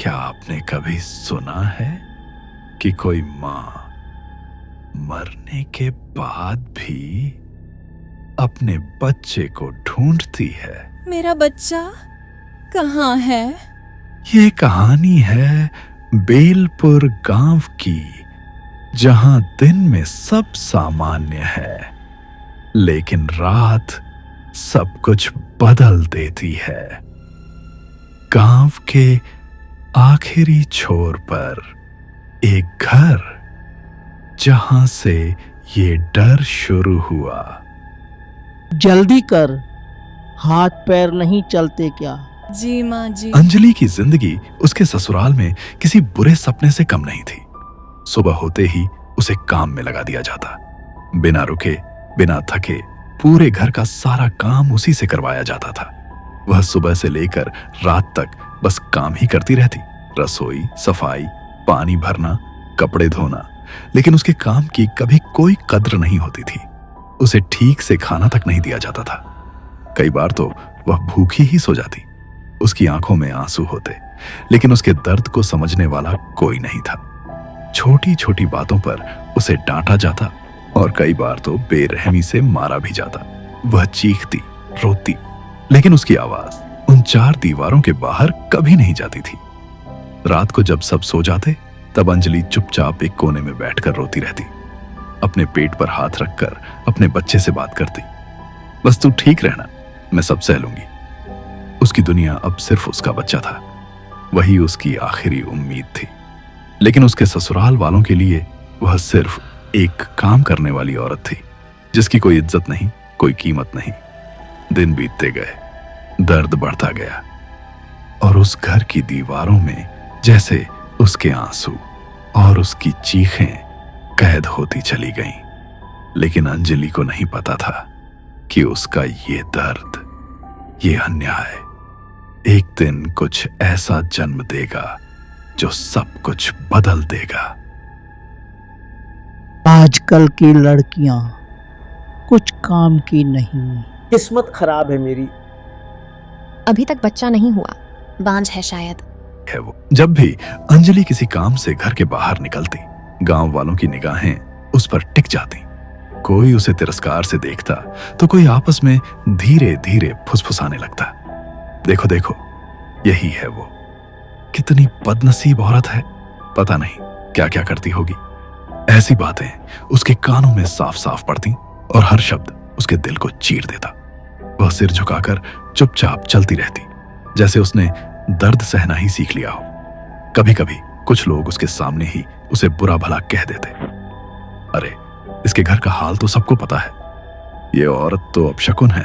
क्या आपने कभी सुना है कि कोई माँ मरने के बाद भी अपने बच्चे को ढूंढती है? मेरा बच्चा कहाँ है? ये कहानी है बेलपुर गांव की, जहां दिन में सब सामान्य है, लेकिन रात सब कुछ बदल देती है। गांव के आखिरी छोर पर एक घर, जहां से ये डर शुरू हुआ। जल्दी कर, हाथ पैर नहीं चलते क्या? जी माँ जी। अंजलि की जिंदगी उसके ससुराल में किसी बुरे सपने से कम नहीं थी। सुबह होते ही उसे काम में लगा दिया जाता। बिना रुके, बिना थके पूरे घर का सारा काम उसी से करवाया जाता था। वह सुबह से लेकर रात तक बस काम ही करती रहती, रसोई, सफाई, पानी भरना, कपड़े धोना। लेकिन उसके काम की कभी कोई कद्र नहीं होती थी। उसे ठीक से खाना तक नहीं दिया जाता था। कई बार तो वह भूखी ही सो जाती। उसकी आंखों में आंसू होते, लेकिन उसके दर्द को समझने वाला कोई नहीं था। छोटी छोटी बातों पर उसे डांटा जाता और कई बार तो बेरहमी से मारा भी जाता। वह चीखती, रोती, लेकिन उसकी आवाज उन चार दीवारों के बाहर कभी नहीं जाती थी। रात को जब सब सो जाते, तब अंजलि चुपचाप एक कोने में बैठकर रोती रहती, अपने पेट पर हाथ रखकर अपने बच्चे से बात करती। बस तू ठीक रहना, मैं सब सह लूंगी। उसकी दुनिया अब सिर्फ उसका बच्चा था। वही उसकी आखिरी उम्मीद थी। लेकिन उसके ससुराल वालों के लिए वह सिर्फ एक काम करने वाली औरत थी, जिसकी कोई इज्जत नहीं, कोई कीमत नहीं। दिन बीतते गए, दर्द बढ़ता गया और उस घर की दीवारों में जैसे उसके आंसू और उसकी चीखें कैद होती चली गईं। लेकिन अंजलि को नहीं पता था कि उसका ये दर्द, ये अन्याय एक दिन कुछ ऐसा जन्म देगा जो सब कुछ बदल देगा। आजकल की लड़कियां कुछ काम की नहीं। किस्मत खराब है मेरी। अभी तक बच्चा नहीं हुआ, बांझ है शायद। है वो। जब भी अंजलि किसी काम से घर के बाहर निकलती, गांव वालों की निगाहें उस पर टिक जाती। कोई उसे तिरस्कार से देखता तो कोई आपस में धीरे धीरे फुसफुसाने लगता। देखो देखो, यही है वो। कितनी बदनसीब औरत है, पता नहीं क्या क्या करती होगी। ऐसी बातें उसके कानों में साफ साफ पड़ती और हर शब्द उसके दिल को चीर देता। वह सिर झुकाकर चुपचाप चलती रहती, जैसे उसने दर्द सहना ही सीख लिया हो। कभी कभी कुछ लोग उसके सामने ही उसे बुरा भला कह देते। अरे, इसके घर का हाल तो सबको पता है। ये औरत तो अपशकुन है,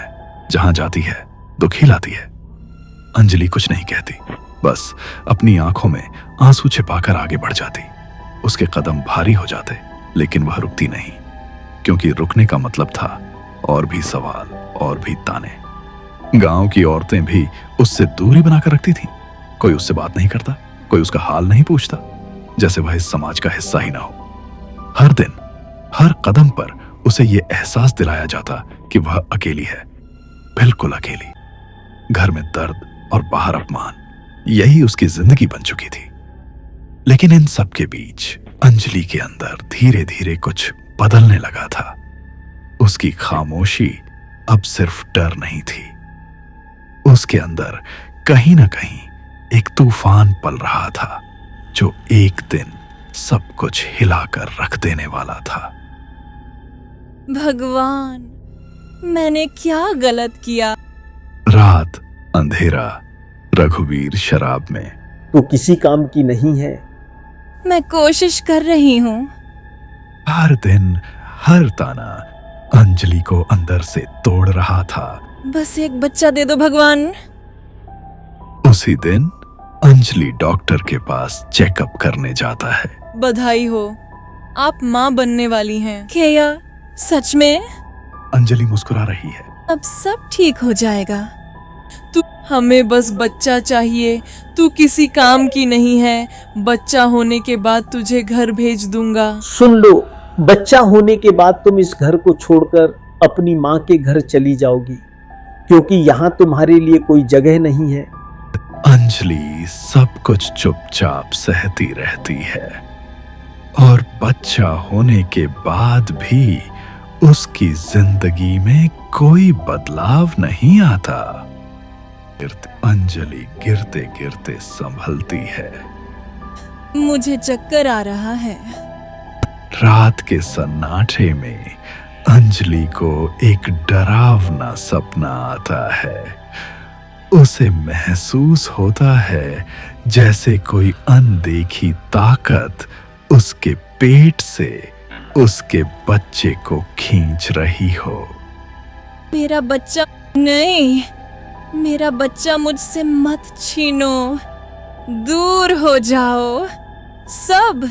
जहां जाती है दुख ही लाती है। अंजलि कुछ नहीं कहती, बस अपनी आंखों में आंसू छिपाकर आगे बढ़ जाती। उसके कदम भारी हो जाते, लेकिन वह रुकती नहीं, क्योंकि रुकने का मतलब था और भी सवाल और भी ताने। गांव की औरतें भी उससे दूरी बनाकर रखती थीं। कोई उससे बात नहीं करता, कोई उसका हाल नहीं पूछता, जैसे वह इस समाज का हिस्सा ही ना हो। हर दिन, हर कदम पर उसे यह एहसास दिलाया जाता कि वह अकेली है, बिल्कुल अकेली। घर में दर्द और बाहर अपमान, यही उसकी जिंदगी बन चुकी थी। लेकिन इन सब के बीच अंजलि के अंदर धीरे धीरे कुछ बदलने लगा था। उसकी खामोशी अब सिर्फ डर नहीं थी। उसके अंदर कहीं ना कहीं एक तूफान पल रहा था, जो एक दिन सब कुछ हिलाकर रख देने वाला था। भगवान, मैंने क्या गलत किया? रात, अंधेरा, रघुवीर शराब में। तू किसी काम की नहीं है। मैं कोशिश कर रही हूँ। हर दिन, हर ताना अंजलि को अंदर से तोड़ रहा था। बस एक बच्चा दे दो भगवान। उसी दिन अंजलि डॉक्टर के पास चेकअप करने जाता है। बधाई हो, आप माँ बनने वाली हैं। क्या सच में? अंजलि मुस्कुरा रही है। अब सब ठीक हो जाएगा। तू, हमें बस बच्चा चाहिए। तू किसी काम की नहीं है। बच्चा होने के बाद तुझे घर भेज दूंगा। सुन लो, बच्चा होने के बाद तुम इस घर को छोड़कर अपनी माँ के घर चली जाओगी, क्योंकि यहाँ तुम्हारे लिए कोई जगह नहीं है। अंजलि सब कुछ चुपचाप सहती रहती है और बच्चा होने के बाद भी उसकी जिंदगी में कोई बदलाव नहीं आता। अंजलि गिरते गिरते संभलती है। मुझे चक्कर आ रहा है। रात के सन्नाटे में अंजलि को एक डरावना सपना आता है। उसे महसूस होता है जैसे कोई अनदेखी ताकत उसके पेट से उसके बच्चे को खींच रही हो। मेरा बच्चा नहीं, मेरा बच्चा मुझसे मत छीनो। दूर हो जाओ, सब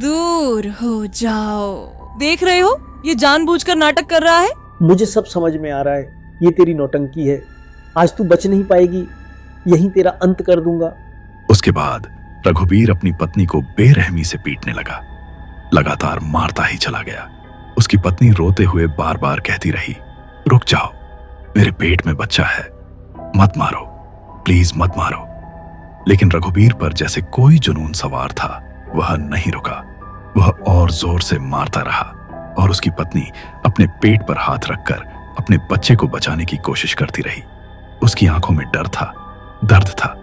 दूर हो जाओ। देख रहे हो, ये जानबूझकर नाटक कर रहा है। मुझे सब समझ में आ रहा है, ये तेरी नौटंकी है। आज तू बच नहीं पाएगी, यहीं तेरा अंत कर दूंगा। उसके बाद रघुबीर अपनी पत्नी को बेरहमी से पीटने लगा, लगातार मारता ही चला गया। उसकी पत्नी रोते हुए बार बार कहती रही, रुक जाओ, मेरे पेट में बच्चा है, मत मारो, प्लीज मत मारो। लेकिन रघुबीर पर जैसे कोई जुनून सवार था, वह नहीं रुका। वह और जोर से मारता रहा और उसकी पत्नी अपने पेट पर हाथ रखकर अपने बच्चे को बचाने की कोशिश करती रही। उसकी आंखों में डर था, दर्द था,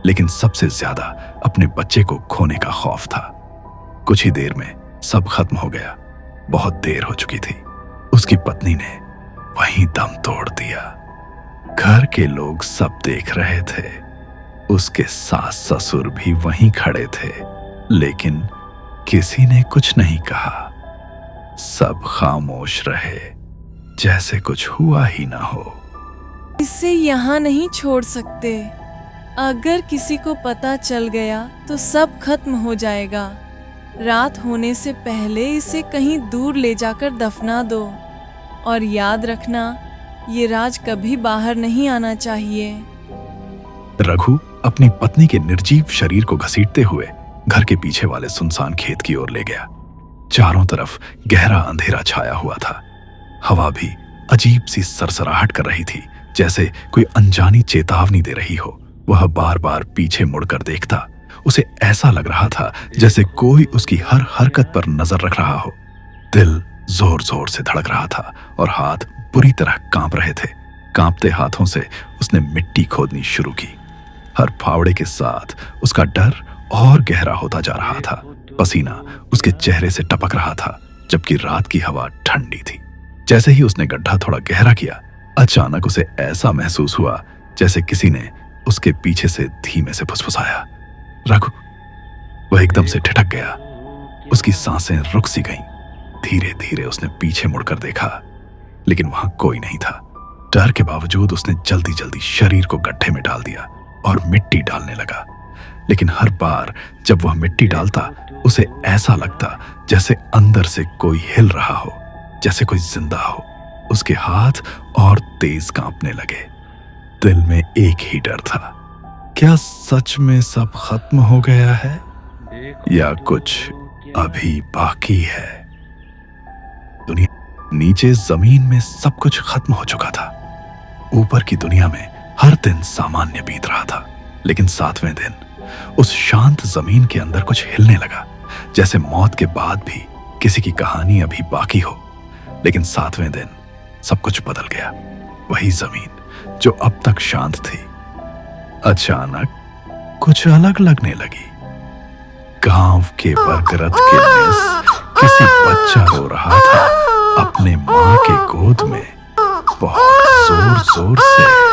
लेकिन सबसे ज्यादा अपने बच्चे को खोने का खौफ था। कुछ ही देर में सब खत्म हो गया। बहुत देर हो चुकी थी। उसकी पत्नी ने वहीं दम तोड़ दिया। घर के लोग सब देख रहे थे। उसके सास ससुर भी वहीं खड़े थे, लेकिन किसी ने कुछ नहीं कहा। सब खामोश रहे, जैसे कुछ हुआ ही ना हो। इसे यहाँ नहीं छोड़ सकते। अगर किसी को पता चल गया तो सब खत्म हो जाएगा। रात होने से पहले इसे कहीं दूर ले जाकर दफना दो। और याद रखना, ये राज कभी बाहर नहीं आना चाहिए। रघु अपनी पत्नी के निर्जीव शरीर को घसीटते हुए घर के पीछे वाले सुनसान खेत की ओर ले गया। चारों तरफ गहरा अंधेरा छाया हुआ था। हवा भी अजीब सी सरसराहट कर रही थी, जैसे कोई अनजानी चेतावनी दे रही हो। वह बार बार पीछे मुड़कर देखता। उसे ऐसा लग रहा था जैसे कोई उसकी हर हरकत पर नजर रख रहा हो। दिल जोर जोर से धड़क रहा था और हाथ बुरी तरह कांप रहे थे। कांपते हाथों से उसने मिट्टी खोदनी शुरू की। हर फावड़े के साथ उसका डर और गहरा होता जा रहा था। पसीना उसके चेहरे से टपक रहा था, जबकि रात की हवा ठंडी थी। जैसे ही उसने गड्ढा थोड़ा गहरा किया, अचानक उसे ऐसा महसूस हुआ जैसे किसी ने उसके पीछे से धीमे से फुसफुसाया, रघु। वह एकदम से ठिठक गया। उसकी सांसें रुक सी गईं। धीरे धीरे उसने पीछे मुड़कर देखा, लेकिन वहां कोई नहीं था। डर के बावजूद उसने जल्दी जल्दी शरीर को गड्ढे में डाल दिया और मिट्टी डालने लगा। लेकिन हर बार जब वह मिट्टी डालता, उसे ऐसा लगता जैसे अंदर से कोई हिल रहा हो, जैसे कोई जिंदा हो। उसके हाथ और तेज कांपने लगे। दिल में एक ही डर था, क्या सच में सब खत्म हो गया है या कुछ अभी बाकी है? दुनिया नीचे जमीन में सब कुछ खत्म हो चुका था। ऊपर की दुनिया में हर दिन सामान्य बीत रहा था, लेकिन 7वें दिन उस शांत जमीन के अंदर कुछ हिलने लगा, जैसे मौत के बाद भी किसी की कहानी अभी बाकी हो। लेकिन 7वें दिन सब कुछ बदल गया। वही जमीन जो अब तक शांत थी, अचानक कुछ अलग लगने लगी। गांव के बरगद के पास किसी बच्चा रो रहा था अपने मां के गोद में, बहुत जोर जोर से।